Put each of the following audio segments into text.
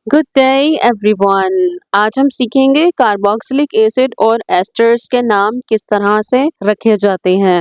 Good day everyone. आज हम सीखेंगे कार्बोक्सिलिक एसिड और एस्टर्स के नाम किस तरह से रखे जाते हैं।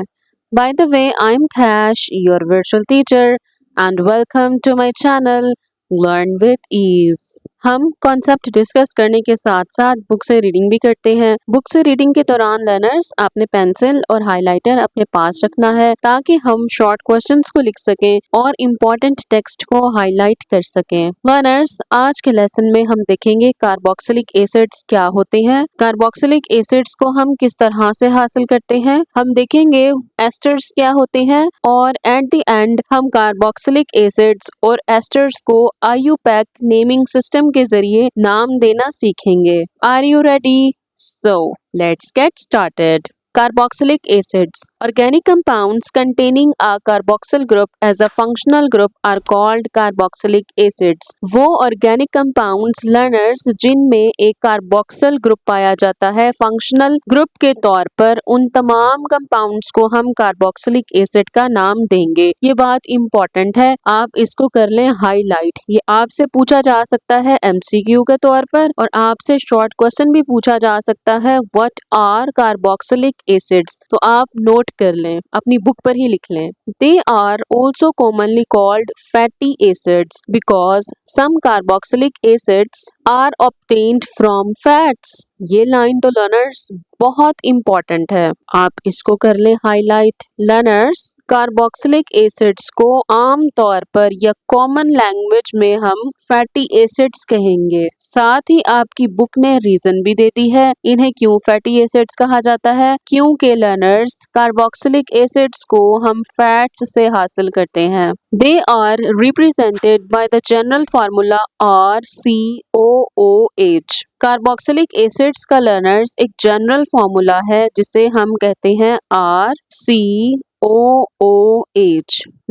By the way, I am Kash, your virtual teacher, and welcome to my channel learn with ease. हम कॉन्सेप्ट डिस्कस करने के साथ साथ बुक से रीडिंग भी करते हैं। बुक से रीडिंग के दौरान लर्नर्स अपने पेंसिल और हाइलाइटर अपने पास रखना है ताकि हम शॉर्ट क्वेश्चंस को लिख सकें और इम्पोर्टेंट टेक्स्ट को हाईलाइट कर सकें। लर्नर्स, आज के लेसन में हम देखेंगे कार्बोक्सिलिक एसिड्स क्या होते हैं, कार्बोक्सिलिक एसिड्स को हम किस तरह से हासिल करते हैं, हम देखेंगे एस्टर्स क्या होते हैं और एट द एंड हम कार्बोक्सिलिक एसिड्स और एस्टर्स को IUPAC नेमिंग सिस्टम के जरिए नाम देना सीखेंगे। Are you ready? So let's get started. Carboxylic acids. Organic compounds containing a carboxyl group as a functional group are called carboxylic acids. वो organic compounds learners जिनमें एक कार्बोक्सिल ग्रुप पाया जाता है फंक्शनल ग्रुप के तौर पर, उन तमाम कंपाउंड्स को हम कार्बोक्सिलिक एसिड का नाम देंगे। ये बात इम्पोर्टेंट है, आप इसको कर लें हाईलाइट। ये आपसे पूछा जा सकता है MCQ के तौर पर और आपसे शॉर्ट क्वेश्चन भी पूछा जा सकता है, व्हाट आर कार्बोक्सिलिक एसिड्स। तो आप नोट कर लें, अपनी बुक पर ही लिख लें। They are also commonly called fatty acids because some carboxylic acids are obtained from fats. ये लाइन तो लर्नर्स बहुत इंपॉर्टेंट है, आप इसको कर लें हाईलाइट। लर्नर्स, कार्बोक्सिलिक एसिड्स को आम तौर पर या कॉमन लैंग्वेज में हम फैटी एसिड्स कहेंगे। साथ ही आपकी बुक ने रीजन भी देती है इन्हें क्यों फैटी एसिड्स कहा जाता है, क्योंकि लर्नर्स कार्बोक्सिलिक एसिड्स को हम फैट्स से हासिल करते हैं। They are represented by the general formula RCOOH। Carboxylic acids का लर्नर्स एक जनरल फॉर्मूला है जिसे हम कहते हैं RCOOH।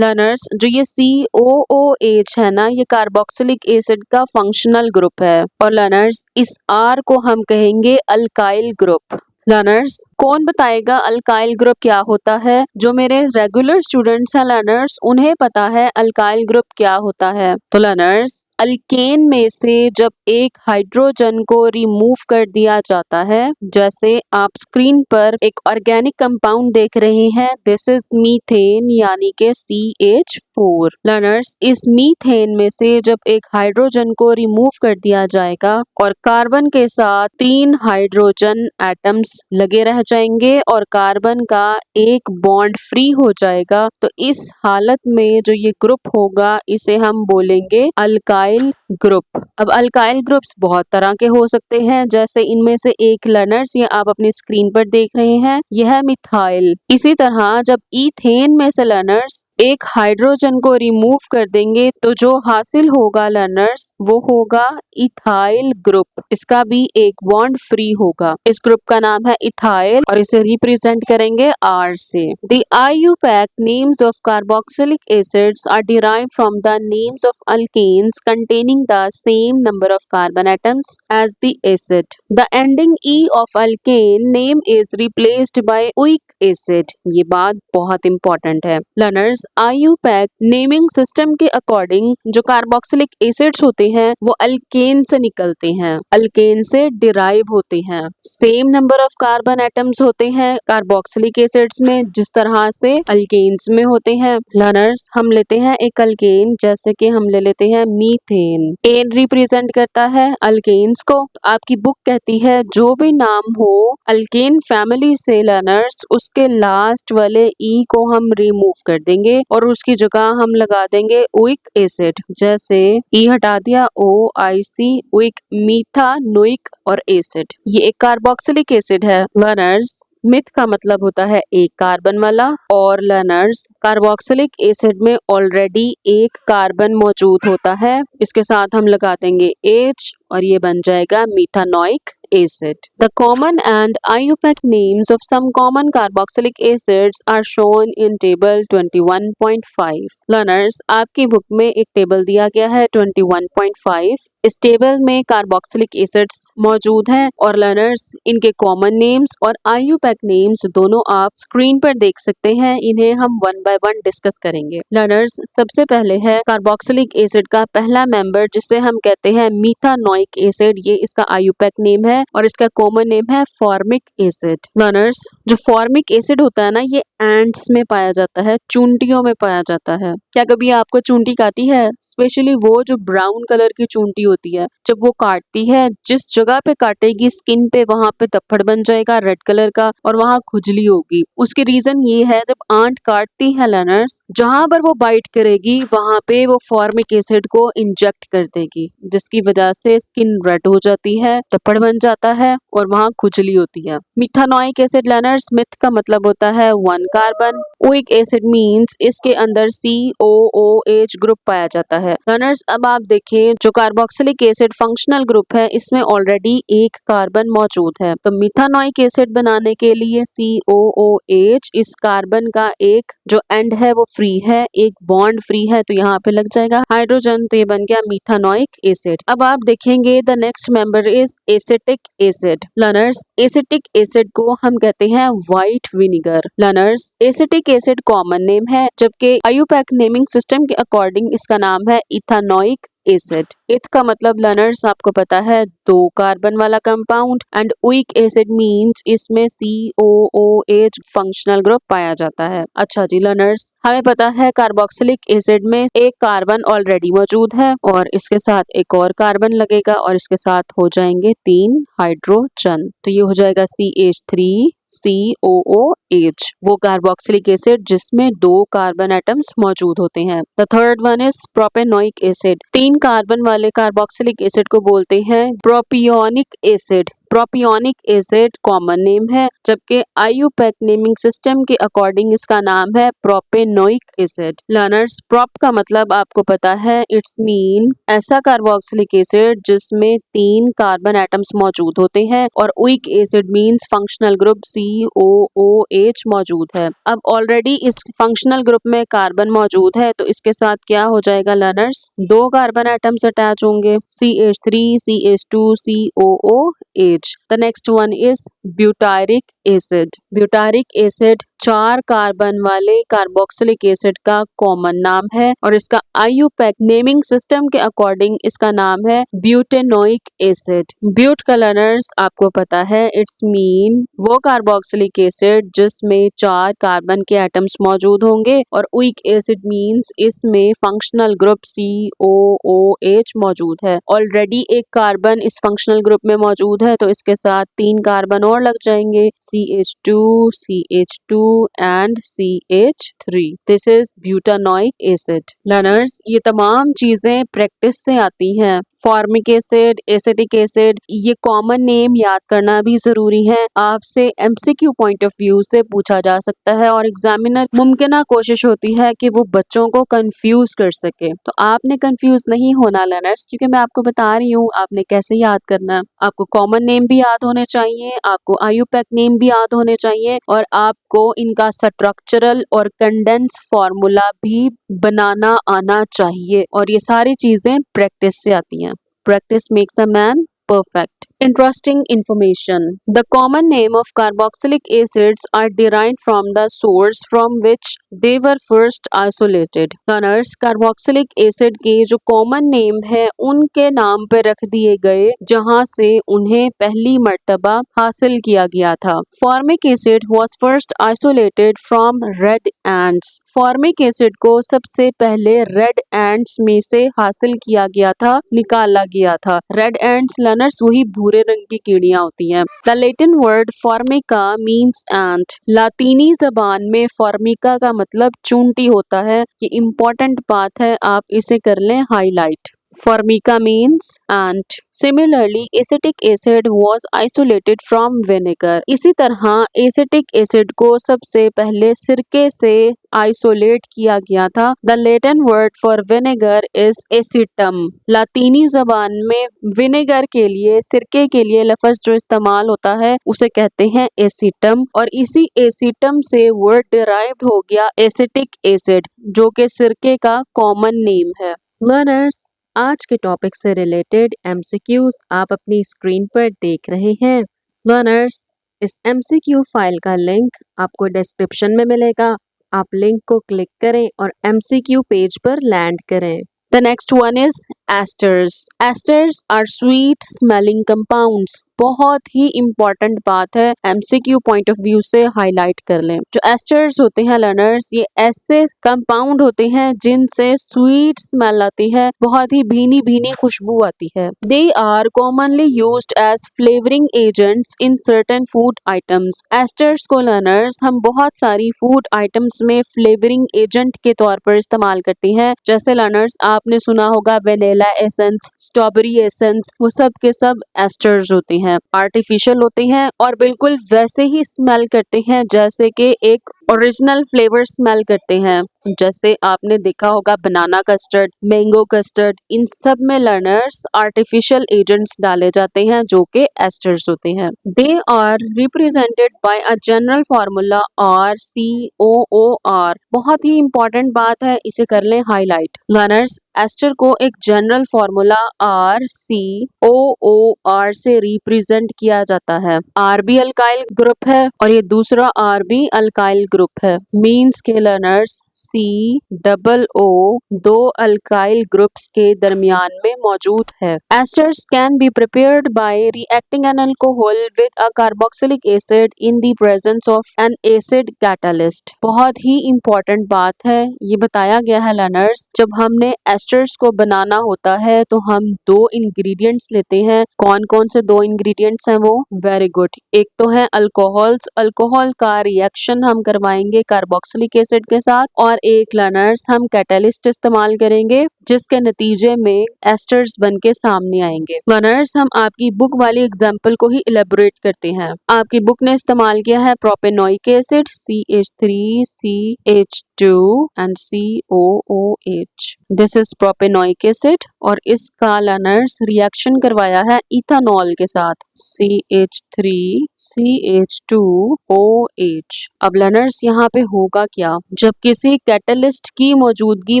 लर्नर्स, जो ये COOH है ना, ये कार्बोक्सिलिक एसिड का फंक्शनल ग्रुप है और लर्नर्स इस R को हम कहेंगे अल्काइल ग्रुप। लर्नर्स, कौन बताएगा अल्काइल ग्रुप क्या होता है? जो मेरे रेगुलर स्टूडेंट्स हैं लर्नर्स, उन्हें पता है अल्काइल ग्रुप क्या होता है। तो लर्नर्स, अल्केन में से जब एक हाइड्रोजन को रिमूव कर दिया जाता है, जैसे आप स्क्रीन पर एक ऑर्गेनिक कंपाउंड देख रहे हैं, दिस इज मीथेन यानी के CH4। लर्नर्स, इस मीथेन में से जब एक हाइड्रोजन को रिमूव कर दिया जाएगा और कार्बन के साथ 3 हाइड्रोजन एटम्स लगे रह जाएंगे और कार्बन का एक बॉन्ड फ्री हो जाएगा, तो इस हालत में जो ये ग्रुप होगा इसे हम बोलेंगे अल्काइल ग्रुप। अब अल्काइल ग्रुप्स बहुत तरह के हो सकते हैं, जैसे इनमें से एक लर्नर्स ये आप अपनी स्क्रीन पर देख रहे हैं, यह है मिथाइल। इसी तरह जब ईथेन में से लर्नर्स एक हाइड्रोजन को रिमूव कर देंगे तो जो हासिल होगा लर्नर्स वो होगा इथाइल ग्रुप। इसका भी एक बॉन्ड फ्री होगा। इस ग्रुप का नाम है इथाइल और इसे रिप्रेजेंट करेंगे R से। The IUPAC names of carboxylic acids are derived from the names of alkanes containing the same number of carbon atoms as the acid. The ending E of alkane name is replaced by oic acid. ये बात बहुत important है। Learners, IUPAC naming system के according जो carboxylic acids होते हैं वो alkane से निकलते हैं, अल्केन से डिराइव होते हैं। Same number of carbon atoms होते हैं कार्बोक्सिलिक एसिड्स में जिस तरह से अल्केन्स में होते हैं। लर्नर्स, हम लेते हैं एक अल्केन, जैसे कि हम ले लेते हैं मीथेन। एन रिप्रेजेंट करता है अल्केन्स को। आपकी बुक कहती है जो भी नाम हो अल्केन फैमिली से लर्नर्स, उसके लास्ट वाले ई को हम रिमूव कर देंगे और उसकी जगह हम लगा देंगे ओइक एसिड। जैसे ई हटा दिया OIC, ओइक मीथानोइक और एसिड। ये एक कार्बोक्सिलिक एसिड है। लर्नर्स, मिथ का मतलब होता है एक कार्बन वाला और लर्नर्स कार्बोक्सिलिक एसिड में ऑलरेडी एक कार्बन मौजूद होता है। इसके साथ हम लगा देंगे H और ये बन जाएगा मीथानोइक acid. The common and IUPAC names of some common carboxylic acids are shown in table 21.5. Learners, आपकी बुक में एक टेबल दिया गया है 21.5. इस टेबल में कार्बोक्सिलिक एसिड्स मौजूद हैं और लर्नर्स इनके कॉमन नेम्स और IUPAC नेम्स दोनों आप स्क्रीन पर देख सकते हैं. इन्हें हम वन बाय वन डिस्कस करेंगे. लर्नर्स, सबसे पहले है कार्बोक्सिलिक एसिड का पहला मेंबर जिसे हम कहते हैं मीथानोइक एसिड. ये इसका IUPAC नेम है और इसका कॉमन नेम है फॉर्मिक एसिड. लर्नर्स, जो फॉर्मिक एसिड होता है ना, ये एंट्स में पाया जाता है, चूंटियों में पाया जाता है. क्या कभी आपको चूंटी काटी है? स्पेशली वो जो ब्राउन कलर की चूंटी होती है, जब वो काटती है, जिस जगह पे काटेगी स्किन पे वहां पे धब्बड़ बन जाएगा रेड कलर का और वहां खुजली होगी. उसकी रीजन ये है, जब आंट काटती है लर्नर्स, जहां पर वो बाइट करेगी वहां पे वो फॉर्मिक एसिड को इंजेक्ट कर देगी, जिसकी वजह से स्किन रेड हो जाती है, धब्बड़ बन जाता है और वहां खुजली होती है. मिथानोइक एसिड लर्नर्स, मिथ का मतलब होता है 1 कार्बन. ओइक एसिड मींस इसके अंदर COOH ग्रुप पाया जाता है. लर्नर्स, अब आप देखें, जो कार्बोक्सिलिक एसिड फंक्शनल ग्रुप है इसमें ऑलरेडी एक कार्बन मौजूद है. तो मिथानोइक एसिड बनाने के लिए COOH, इस कार्बन का एक जो एंड है वो फ्री है, एक बॉन्ड फ्री है, तो यहाँ पे लग जाएगा हाइड्रोजन, तो ये बन गया मिथानोइक एसिड. अब आप देखेंगे the next member is acetic acid. Learners, acetic acid को हम कहते हैं white vinegar. Learners, acetic acid common name है, जबकि IUPAC नेमिंग सिस्टम के अकॉर्डिंग इसका नाम है इथानोइक एसिड. इथ का मतलब लर्नर्स आपको पता है 2 कार्बन वाला compound and week acid means इसमें COOH फंक्शनल ग्रुप पाया जाता है. अच्छा जी लर्नर्स, हमें पता है कार्बोक्सिलिक एसिड में एक कार्बन ऑलरेडी मौजूद है और इसके साथ एक और कार्बन लगेगा और इसके साथ हो जाएंगे 3 हाइड्रोजन. तो ये हो जाएगा CH3COOH, वो कार्बोक्सिलिक एसिड जिसमें 2 कार्बन एटम्स मौजूद होते हैं. The third one is propanoic acid. 3 carbon वाले कार्बोक्सिलिक एसिड को बोलते हैं propionic acid. Propionic acid common name है, जबकि IUPAC नेमिंग सिस्टम के अकॉर्डिंग इसका नाम है प्रोपेनोइक एसिड. लर्नर्स, प्रोप का मतलब आपको पता है, इट्स मीन ऐसा कार्बोक्सिलिक एसिड जिसमें 3 कार्बन एटम्स मौजूद होते हैं और oic acid means functional group COOH मौजूद है. अब ऑलरेडी इस फंक्शनल ग्रुप में कार्बन मौजूद है, तो इसके साथ क्या हो जाएगा लर्नर्स, 2 कार्बन एटम्स अटैच होंगे, CH3CH2COOH. The next one is butyric acid. Butyric acid 4 carbon वाले कार्बोक्सिलिक एसिड का कॉमन नाम है और इसका IUPAC नेमिंग सिस्टम के अकॉर्डिंग इसका नाम है ब्यूटेनोइक एसिड. ब्यूट का लर्नर्स आपको पता है, इट्स मीन वो कार्बोक्सिलिक एसिड जिसमें 4 कार्बन के एटम्स मौजूद होंगे और उइक एसिड मींस इसमें फंक्शनल ग्रुप COOH मौजूद है. ऑलरेडी एक कार्बन इस फंक्शनल ग्रुप में मौजूद है, तो इसके साथ 3 कार्बन और लग जाएंगे, CH2 CH2 and CH3. This is butanoic acid. Learners, ये तमाम चीजें प्रैक्टिस से आती हैं. फॉर्मिक एसिड, एसिटिक एसिड, ये कॉमन नेम याद करना भी जरूरी है. आपसे MCQ पॉइंट ऑफ व्यू से पूछा जा सकता है और एग्जामिनर मुमकिन कोशिश होती है कि वो बच्चों को कंफ्यूज कर सके. तो आपने कंफ्यूज नहीं होना लर्नर्स, क्योंकि मैं आपको बता रही हूँ आपने कैसे याद करना. आपको कॉमन नेम भी याद होने चाहिए, आपको IUPAC नेम भी याद होने चाहिए और आपको इनका स्ट्रक्चरल और कंडेंस फॉर्मूला भी बनाना आना चाहिए. और ये सारी चीजें प्रैक्टिस से आती हैं. Practice makes a man perfect. Interesting information. The common name of carboxylic acids are derived from the source from which they were first isolated. Learners, carboxylic acid के जो common name है उनके नाम पे रख दिए गए जहाँ से उन्हें पहली मर्तबा हासिल किया गया था. Formic acid was first isolated from red ants. Formic acid को सबसे पहले red ants में से हासिल किया गया था, निकाला गया था. Red ants learners वही भूरे रंग की कीड़ियां होती हैं. The Latin word formica means ant. लातीनी जबान में formica का मतलब चूंटी होता है. ये इम्पोर्टेंट बात है, आप इसे कर लें highlight. formica means and similarly acetic acid was isolated from vinegar। इसी तरह एसिटिक एसिड को सबसे पहले सिरके से आइसोलेट किया गया था। The Latin word for vinegar is acetum. लातीनी जबान में विनेगर के लिए सिरके के लिए लफ्ज जो इस्तेमाल होता है उसे कहते हैं एसिटम, और इसी एसिटम से वर्ड डिराइव्ड हो गया एसिटिक एसिड जो कि सिरके का कॉमन नेम है। लर्नर्स, आज के टॉपिक से रिलेटेड एमसीक्यूज आप अपनी स्क्रीन पर देख रहे हैं। लर्नर्स, इस एमसीक्यू फाइल का लिंक आपको डिस्क्रिप्शन में मिलेगा। आप लिंक को क्लिक करें और एमसीक्यू पेज पर लैंड करें। The next one is esters. Esters are sweet smelling compounds. बहुत ही इम्पोर्टेंट बात है, एमसीक्यू पॉइंट ऑफ व्यू से हाईलाइट कर लें। जो एस्टर्स होते हैं लर्नर्स, ये ऐसे कंपाउंड होते हैं जिनसे स्वीट स्मेल आती है, बहुत ही भीनी भीनी खुशबू आती है। They are commonly used as flavouring agents in certain food items. Esters को लर्नर्स हम बहुत सारी फूड आइटम्स में फ्लेवरिंग एजेंट के तौर पर इस्तेमाल करते हैं। जैसे लर्नर्स आपने सुना होगा वेनिला एसेंस, स्ट्रॉबेरी एसेंस, वो सब के सब एस्टर्स होते हैं, आर्टिफिशियल होते हैं और बिल्कुल वैसे ही स्मेल करते हैं जैसे कि एक ओरिजिनल फ्लेवर स्मेल करते हैं। जैसे आपने देखा होगा बनाना कस्टर्ड, मैंगो कस्टर्ड, इन सब में लर्नर्स आर्टिफिशियल एजेंट्स डाले जाते हैं जो कि एस्टर्स होते हैं। They are represented by a general formula RCOOR। बहुत ही इंपॉर्टेंट बात है, इसे कर लें हाईलाइट। लर्नर्स, एस्टर को एक जनरल फार्मूला RCOOR से रिप्रेजेंट किया जाता है। R भी अल्काइल ग्रुप है और ये दूसरा R भी अल्काइल ग्रुप है। मीन्स के लर्नर्स COO दो अल्काइल ग्रुप्स के दरमियान में मौजूद है। Asters can be prepared by reacting an alcohol with a carboxylic acid in the presence of N acid catalyst. बहुत ही इंपॉर्टेंट बात है, ये बताया गया है लर्नर्स, जब हमने एस्टर्स को बनाना होता है तो हम दो इंग्रेडिएंट्स लेते हैं। कौन कौन से दो इंग्रेडिएंट्स हैं वो? वेरी गुड, एक तो है अल्कोहल्स, अल्कोहल का रिएक्शन हम करवाएंगे कार्बोक्सिलिक एसिड के साथ, और एक लर्नर्स हम कैटलिस्ट इस्तेमाल करेंगे जिसके नतीजे में एस्टर्स बन के सामने आएंगे। लर्नर्स, हम आपकी बुक वाली एग्जाम्पल को ही इलेबोरेट करते हैं। आपकी बुक ने इस्तेमाल किया है propanoic acid CH3CH2 and COOH। This is propanoic acid और इसका लर्नर्स रिएक्शन करवाया है इथानॉल के साथ CH3CH2OH। अब लर्नर्स यहाँ पे होगा क्या, जब किसी कैटलिस्ट की मौजूदगी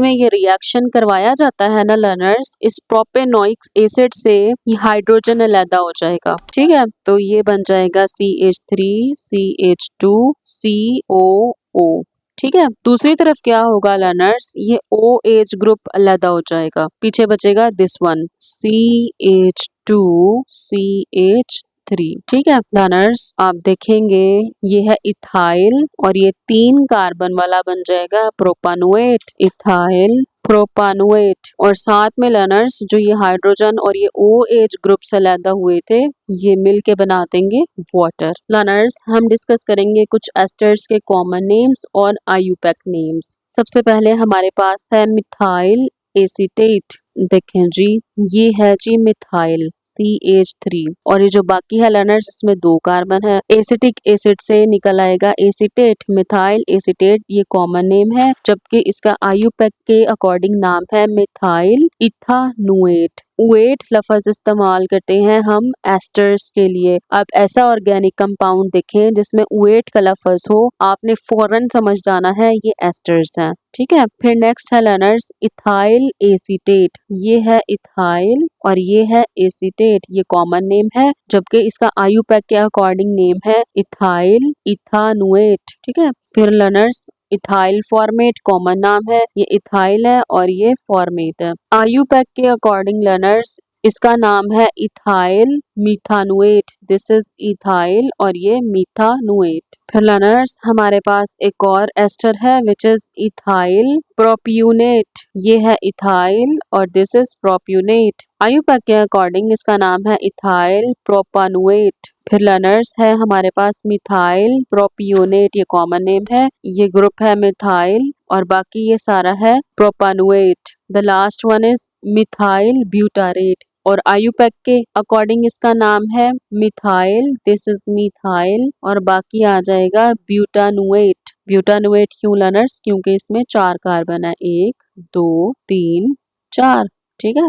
में ये रिएक्शन करवाया जाता है ना लर्नर्स, इस प्रोपेनोइक एसिड से ये हाइड्रोजन अलग हो जाएगा। ठीक है, तो ये बन जाएगा CH3CH2COO। ठीक है, दूसरी तरफ क्या होगा लर्नर्स, ये OH ग्रुप अलग हो जाएगा, पीछे बचेगा दिस वन CH2CH3। ठीक है लर्नर्स, आप देखेंगे ये है इथाइल और ये 3 कार्बन वाला बन जाएगा प्रोपानोएट, इथाइल प्रोपानोएट, और साथ में लर्नर्स जो ये हाइड्रोजन और ये OH ग्रुप से अलग हुए थे ये मिल के बना देंगे वाटर। लर्नर्स, हम डिस्कस करेंगे कुछ एस्टर्स के कॉमन नेम्स और IUPAC नेम्स। सबसे पहले हमारे पास है मिथाइल एसीटेट। देखें जी, ये है जी मिथाइल CH3, और ये जो बाकी है लर्नर्स इसमें 2 कार्बन है। एसिटिक एसिड से निकल आएगा एसीटेट, मिथाइल एसीटेट ये कॉमन नेम है, जबकि इसका IUPAC के अकॉर्डिंग नाम है मिथाइल इथानोएट। उएट लफ्ज इस्तेमाल करते हैं हम एस्टर्स के लिए। अब ऐसा ऑर्गेनिक कंपाउंड देखें जिसमें उएट का लफ्ज हो, आपने फौरन समझ जाना है ये एस्टर्स हैं। ठीक है, फिर नेक्स्ट है लर्नर्स इथाइल एसीटेट। ये है इथाइल और ये है एसीटेट, ये कॉमन नेम है, जबकि इसका IUPAC के अकॉर्डिंग नेम है इथाइल इथानोएट। ठीक है, फिर लर्नर्स इथाइल फॉर्मेट कॉमन नाम है, ये इथाइल है और ये फॉर्मेट है। IUPAC के अकॉर्डिंग लर्नर्स इसका नाम है इथाइल मीथानोएट, दिस इज इथाइल और ये मीथानोएट। फिर लर्नर्स हमारे पास एक और एस्टर है विच इज इथाइल प्रोप्यूनेट। ये है इथाइल और दिस इज प्रोप्यूनेट। आयुपा के अकॉर्डिंग इसका नाम है इथाइल प्रोपानुएट। फिर लर्नर्स है हमारे पास मिथाइल प्रोपियोनेट, ये कॉमन नेम है, ये ग्रुप है मिथाइल और बाकी ये सारा है propanoate. The last one is methyl butyrate और आयुपैक के अकॉर्डिंग इसका नाम है मिथाइल, दिस इज मिथाइल और बाकी आ जाएगा ब्यूटानुएट। ब्यूटानुएट क्यों लर्नर्स? क्योंकि इसमें 4 कार्बन है, 1 2 3 4। ठीक है,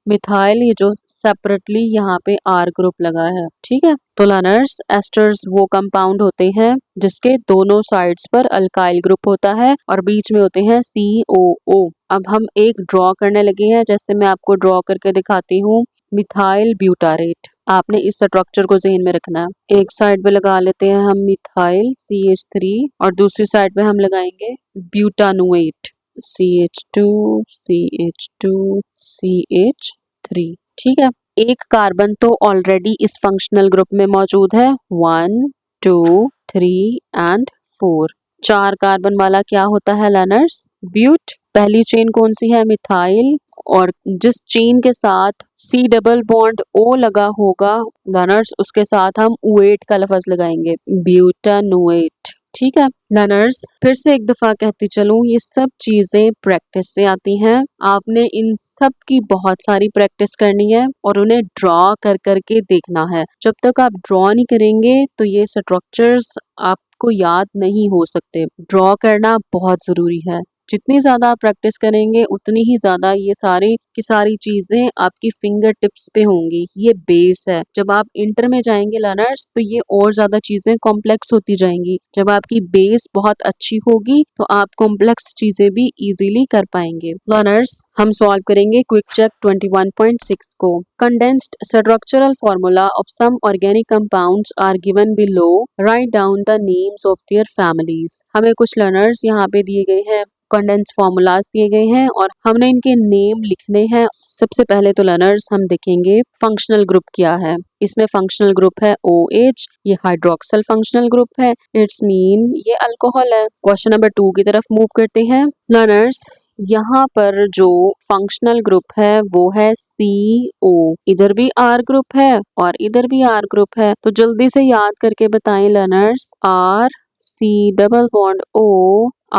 मिथाइल ये जो सेपरेटली यहाँ पे आर ग्रुप लगा है। ठीक है, तो लर्नर्स एस्टर्स वो कंपाउंड होते हैं जिसके दोनों साइड्स पर अल्काइल ग्रुप होता है और बीच में होते हैं COO। अब हम एक ड्रॉ करने लगे हैं, जैसे मैं आपको ड्रॉ करके दिखाती हूँ। मिथाइल ब्यूटारेट, आपने इस स्ट्रक्चर को ज़हन में रखना है। एक साइड पे लगा लेते हैं हम मिथाइल CH3 और दूसरी साइड पे हम लगाएंगे ब्यूटानुएट CH2 CH2 CH3। ठीक है, एक कार्बन तो ऑलरेडी इस फंक्शनल ग्रुप में मौजूद है, 1 2 3 एंड 4। 4 कार्बन वाला क्या होता है लर्नर्स? ब्यूट। पहली चेन कौन सी है? मिथाइल। और जिस चेन के साथ C डबल बॉन्ड O लगा होगा लर्नर्स, उसके साथ हम उएट का लफ्ज लगाएंगे, ब्यूटानुएट। ठीक है लर्नर्स, फिर से एक दफा कहती चलूं, ये सब चीजें प्रैक्टिस से आती हैं। आपने इन सब की बहुत सारी प्रैक्टिस करनी है और उन्हें ड्रॉ कर करके देखना है। जब तक आप ड्रॉ नहीं करेंगे तो ये स्ट्रक्चर्स आपको याद नहीं हो सकते। ड्रॉ करना बहुत जरूरी है। जितनी ज्यादा आप प्रैक्टिस करेंगे उतनी ही ज्यादा ये सारी की सारी चीजें आपकी फिंगर टिप्स पे होंगी। ये बेस है। जब आप इंटर में जाएंगे लर्नर्स तो ये और ज्यादा चीजें कॉम्प्लेक्स होती जाएंगी। जब आपकी बेस बहुत अच्छी होगी तो आप कॉम्प्लेक्स चीजें भी इजीली कर पाएंगे। लर्नर्स, हम सॉल्व करेंगे क्विक चेक 21.6 को। Condensed structural formula of some organic compounds are given below, write down the names of their families. हमें कुछ लर्नर्स यहाँ पे दिए गए हैं, कंडेंस फॉर्मूलाज दिए गए हैं और हमने इनके नेम लिखने हैं। सबसे पहले तो लर्नर्स हम देखेंगे फंक्शनल ग्रुप क्या है। इसमें फंक्शनल ग्रुप है OH, ये हाइड्रोक्सल फंक्शनल ग्रुप है, इट्स मीन ये अल्कोहल है। क्वेश्चन नंबर 2 की तरफ मूव करते हैं। लर्नर्स, यहाँ पर जो फंक्शनल ग्रुप है वो है CO, इधर भी R ग्रुप है और इधर भी R ग्रुप है, तो जल्दी से याद करके बताएं learners, R C double bond O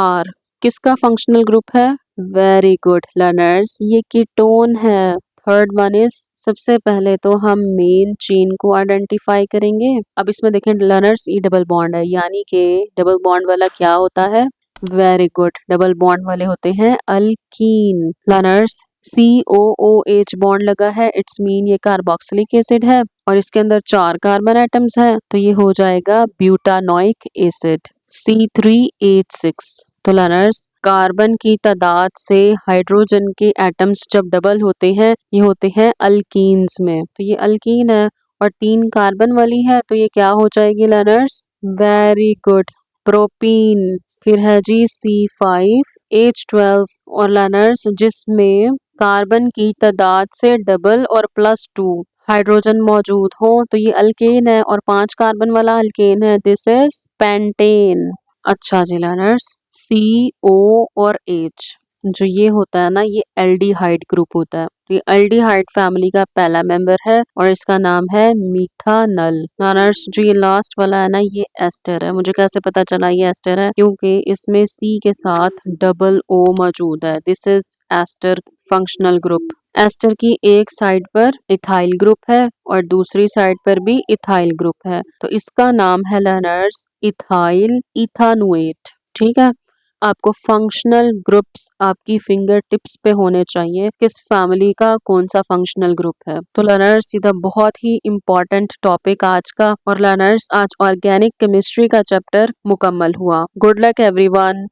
R किसका फंक्शनल ग्रुप है? वेरी गुड लर्नर्स, ये कीटोन है। थर्ड वन इज, सबसे पहले तो हम मेन चेन को आइडेंटिफाई करेंगे। अब इसमें देखें लर्नर्स, ई डबल बॉन्ड है, यानी कि डबल बॉन्ड वाला क्या होता है? वेरी गुड, डबल बॉन्ड वाले होते हैं अल्कीन। लर्नर्स, COOH बॉन्ड लगा है, इट्स मीन ये कार्बोक्सिलिक एसिड है और इसके अंदर 4 कार्बन एटम्स हैं, तो ये हो जाएगा ब्यूटानोइक एसिड C3H6। तो लर्नर्स, कार्बन की तादाद से हाइड्रोजन के एटम्स जब डबल होते हैं ये होते हैं अल्कीन्स में, तो ये अल्कीन है और 3 कार्बन वाली है, तो ये क्या हो जाएगी लर्नर्स? Very good, propene. फिर है जी C5H12 और लर्नर्स, जिसमें कार्बन की तादाद से डबल और +2 हाइड्रोजन मौजूद हो तो ये अल्केन है और 5 कार्बन वाला अल्केन है, दिस इज पेंटेन। अच्छा जी लर्नर्स, CO और H जो ये होता है ना, ये एल्डिहाइड ग्रुप होता है। तो ये एल्डिहाइड फैमिली का पहला मेंबर है और इसका नाम है मिथानल। लर्नर्स, जो ये लास्ट वाला है ना, ये एस्टर है। मुझे कैसे पता चला ये एस्टर है? क्योंकि इसमें C के साथ डबल O मौजूद है, this is ester functional group. Ester की एक साइड पर इथाइल ग्रुप है और दूसरी साइड पर भी इथाइल ग्रुप है, तो इसका नाम है लर्नर्स इथाइल इथानुएट। ठीक है, आपको फंक्शनल ग्रुप्स आपकी फिंगर टिप्स पे होने चाहिए, किस फैमिली का कौन सा फंक्शनल ग्रुप है। तो लर्नर्स, ये बहुत ही इम्पोर्टेंट टॉपिक आज का, और लर्नर्स आज ऑर्गेनिक केमिस्ट्री का चैप्टर मुकम्मल हुआ। Good luck everyone.